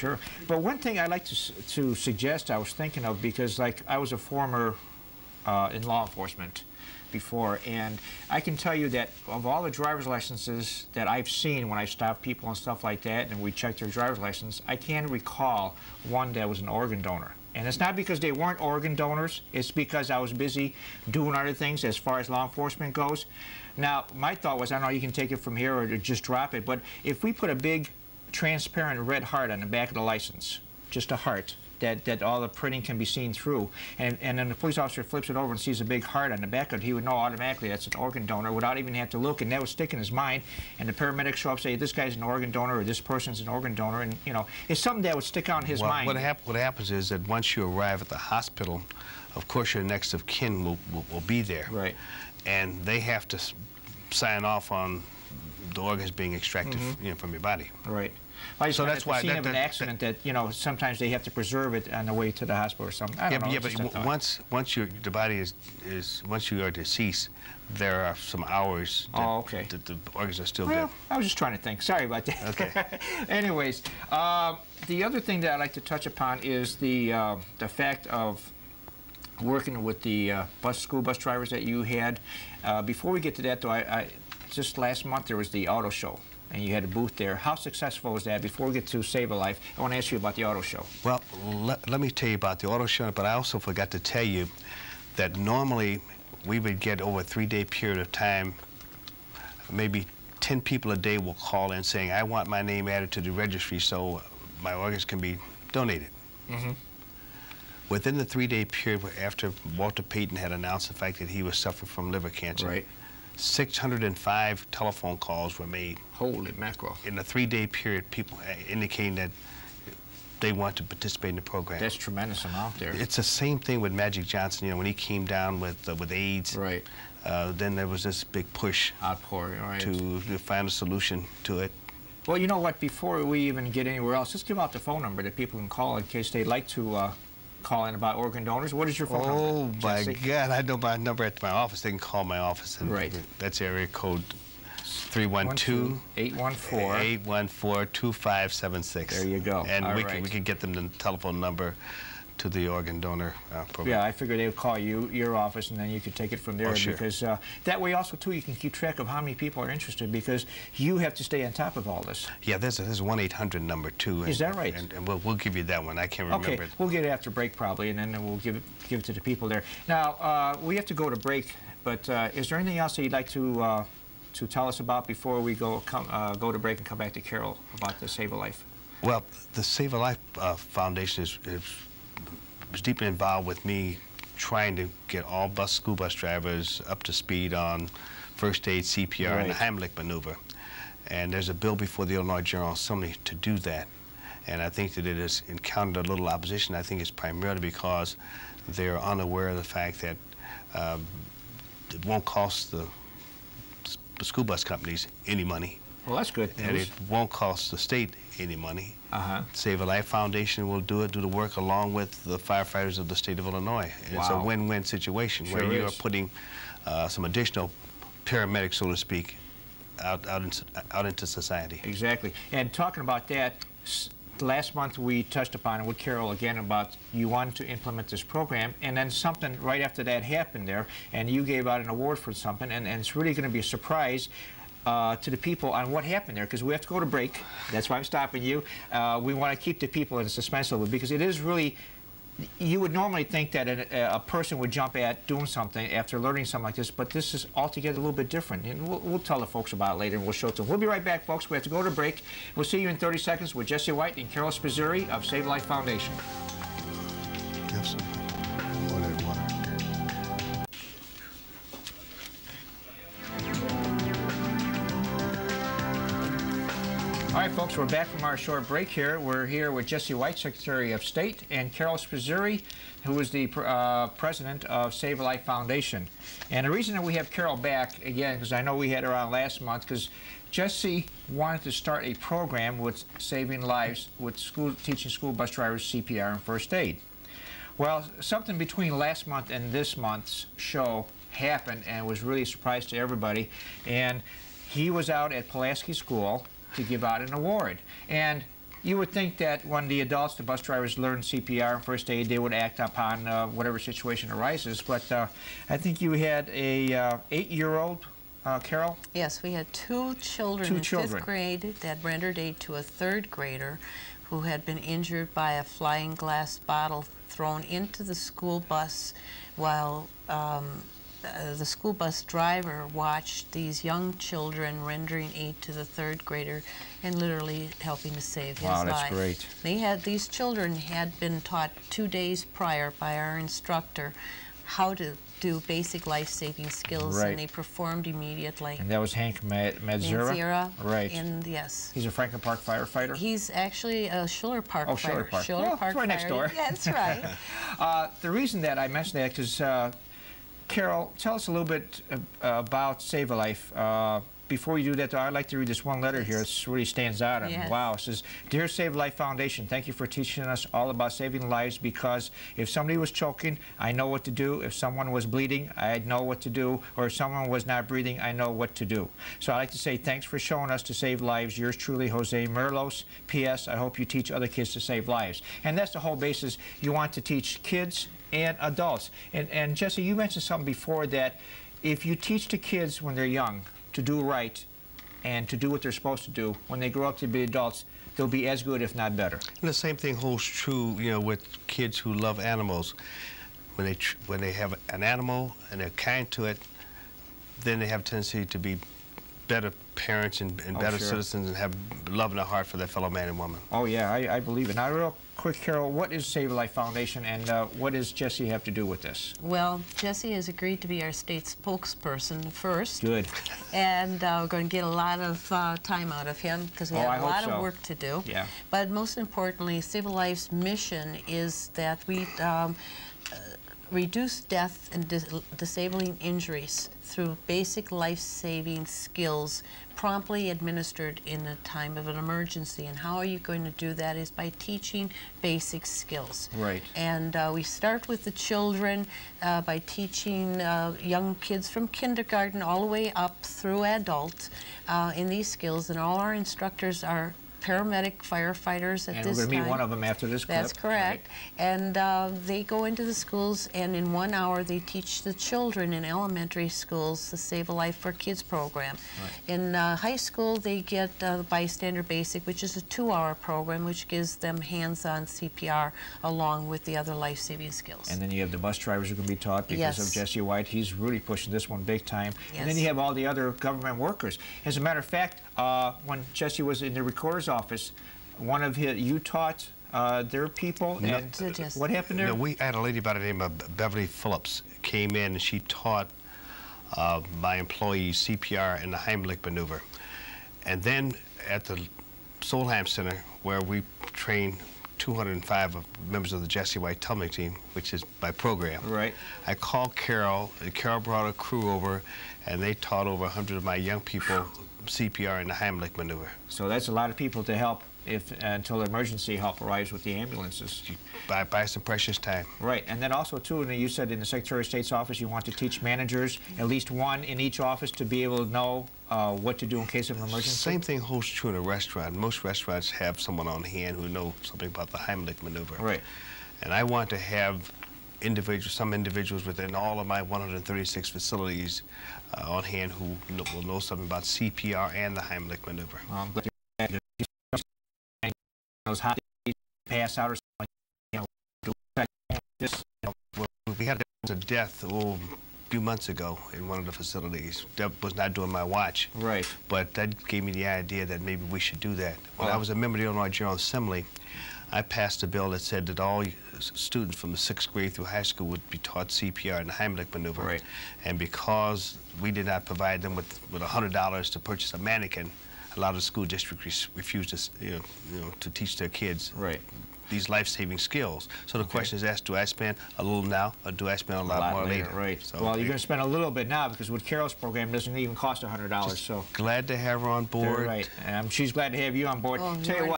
Sure. But one thing I'd like to suggest, I was thinking of, because like I was a former in law enforcement before, and I can tell you that of all the driver's licenses that I've seen when I stop people and stuff like that and we check their driver's license, I can't recall one that was an organ donor. And it's not because they weren't organ donors, it's because I was busy doing other things as far as law enforcement goes. Now, my thought was, I don't know, you can take it from here or just drop it, but if we put a big transparent red heart on the back of the license, just a heart, that all the printing can be seen through, and then the police officer flips it over and sees a big heart on the back of it, he would know automatically that's an organ donor without even have to look, and that would stick in his mind, and the paramedics show up and say, this guy's an organ donor, or this person's an organ donor, and you know, it's something that would stick out in his mind. What happens is that once you arrive at the hospital, of course your next of kin will be there. Right. And they have to sign off on the organs being extracted you know, from your body. Right. So that's why, at the scene of an accident, that you know, sometimes they have to preserve it on the way to the hospital or something. I don't know, yeah, but once the body is once you are deceased, there are some hours that, that the organs are still dead. I was just trying to think. Sorry about that. Okay. Anyways, the other thing that I'd like to touch upon is the fact of working with the school bus drivers that you had. Before we get to that, though, just last month there was the auto show, and you had a booth there. How successful was that? Before we get to Save a Life, I want to ask you about the auto show. Well, let me tell you about the auto show, but I also forgot to tell you that normally we would get over a 3-day period of time, maybe 10 people a day will call in saying, I want my name added to the registry so my organs can be donated. Within the 3-day period after Walter Payton had announced the fact that he was suffering from liver cancer, 605 telephone calls were made. Holy mackerel. In a 3-day period, people indicating that they want to participate in the program. That's a tremendous amount there. It's the same thing with Magic Johnson. You know, when he came down with AIDS, then there was this big push to find a solution to it. Well, you know what? Before we even get anywhere else, let's give out the phone number that people can call in case they'd like to call in about organ donors. What is your phone number? Oh, my God. I know my number at my office. They can call my office. And that's area code 312-814-2576. There you go. And we can get them the telephone number to the organ donor program. Yeah, I figured they would call your office, and then you could take it from there. Because that way also, too, you can keep track of how many people are interested, because you have to stay on top of all this. Yeah, there's a 1-800 number, too. Is that right? And we'll give you that one. I can't remember it. We'll get it after break, probably, and then we'll give it to the people there. Now, we have to go to break, but is there anything else that you'd like to tell us about before we go to break and come back to Carol about the Save a Life? Well, the Save a Life Foundation was deeply involved with me trying to get all school bus drivers up to speed on first aid, CPR, and the Heimlich maneuver. And there's a bill before the Illinois General Assembly to do that. And I think that it has encountered a little opposition. I think it's primarily because they're unaware of the fact that it won't cost the school bus companies any money. Well, that's good news. And it won't cost the state any money. Save a Life Foundation will do the work along with the firefighters of the state of Illinois. And it's a win-win situation where you are putting some additional paramedics, so to speak, out into society. Exactly. And talking about that, last month we touched upon it with Carol again about you wanted to implement this program, and then something right after that happened there, and you gave out an award for something, and it's really going to be a surprise to the people on what happened there, because we have to go to break. That's why I'm stopping you. We want to keep the people in suspense a little bit, because it is really, you would normally think that a person would jump at doing something after learning something like this, but this is altogether a little bit different. And we'll tell the folks about it later, and we'll show it to them. We'll be right back, folks. We have to go to break. We'll see you in 30 seconds with Jessie White and Carol Spizzirri of Save Life Foundation. Yes, water. All right, folks, we're back from our short break here. We're here with Jessie White, Secretary of State, and Carol Spizzirri, who is the president of Save a Life Foundation. And the reason that we have Carol back, again, because I know we had her on last month, because Jessie wanted to start a program with saving lives, with teaching school bus drivers CPR and first aid. Well, something between last month and this month's show happened, and was really a surprise to everybody. And he was out at Pulaski School to give out an award. And you would think that when the adults, the bus drivers, learn CPR and first aid, they would act upon whatever situation arises. But I think you had a 8-year-old, Carol? Yes, we had two children in 5th grade that rendered aid to a 3rd grader who had been injured by a flying glass bottle thrown into the school bus while the school bus driver watched these young children rendering aid to the 3rd grader and literally helping to save his life. Wow, that's great. These children had been taught 2 days prior by our instructor how to do basic life-saving skills, right. and they performed immediately. And that was Hank Madzira? Right. And yes. He's a Franklin Park firefighter? He's actually a Schiller Park firefighter. Schiller Park. Schiller Park right next door. Yeah, that's right. The reason that I mentioned that is, Carol, tell us a little bit about Save a Life. Before you do that, though, I'd like to read this one letter here. It really stands out. Yes. Wow. It says, Dear Save a Life Foundation, thank you for teaching us all about saving lives, because if somebody was choking, I know what to do. If someone was bleeding, I know what to do. Or if someone was not breathing, I know what to do. So I'd like to say thanks for showing us to save lives. Yours truly, Jose Merlos. P.S. I hope you teach other kids to save lives. And that's the whole basis. You want to teach kids and adults. And Jessie, you mentioned something before that if you teach the kids when they're young to do right and to do what they're supposed to do, when they grow up to be adults, they'll be as good, if not better. And the same thing holds true, you know, with kids who love animals. When they have an animal and they're kind to it, then they have a tendency to be better parents and better citizens and have love in their heart for their fellow man and woman. Oh, yeah, I believe it. Now, real quick, Carol, what is Save a Life Foundation, and what does Jessie have to do with this? Well, Jessie has agreed to be our state spokesperson first. Good. And we're going to get a lot of time out of him because we have a lot of work to do. Yeah. But most importantly, Save a Life's mission is that we reduce death and disabling injuries through basic life-saving skills promptly administered in a time of an emergency. And how are you going to do that is by teaching basic skills. Right. And we start with the children by teaching young kids from kindergarten all the way up through adult in these skills. And all our instructors are paramedic firefighters at this time. And we're going to meet one of them after this clip. That's correct. Right. And they go into the schools, and in 1 hour they teach the children in elementary schools the Save a Life for Kids program. Right. In high school they get Bystander Basic, which is a 2-hour program which gives them hands-on CPR along with the other life-saving skills. And then you have the bus drivers who can be taught because of Jessie White. He's really pushing this one big time. Yes. And then you have all the other government workers. As a matter of fact, when Jessie was in the recorder's office, one of you taught their people, and what happened there? No, we had a lady by the name of Beverly Phillips came in, and she taught my employees CPR and the Heimlich maneuver. And then at the Solheim Center, where we train 205 members of the Jessie White tumbling team, which is my program. Right. I called Carol, and Carol brought a crew over, and they taught over 100 of my young people CPR and the Heimlich maneuver. So that's a lot of people to help until emergency help arrives with the ambulances. Buy some precious time. Right, and then also too, and you said in the Secretary of State's office you want to teach managers, at least one in each office, to be able to know what to do in case of an emergency. Same thing holds true in a restaurant. Most restaurants have someone on hand who knows something about the Heimlich maneuver. Right. And I want to have some individuals within all of my 136 facilities on hand who will know something about CPR and the Heimlich maneuver. I'm glad you knows how to pass out or something. We had a death a few months ago in one of the facilities. That was not during my watch. Right. But that gave me the idea that maybe we should do that. When I was a member of the Illinois General Assembly, I passed a bill that said that all students from the 6th grade through high school would be taught CPR and the Heimlich maneuver. Right. And because we did not provide them with $100 to purchase a mannequin, a lot of the school districts refused to teach their kids these life-saving skills. So the question is asked, do I spend a little now, or do I spend a lot more later? Right. So well, you're going to spend a little bit now, because with Carol's program, it doesn't even cost $100. So glad to have her on board. Right. She's glad to have you on board. Tell you what.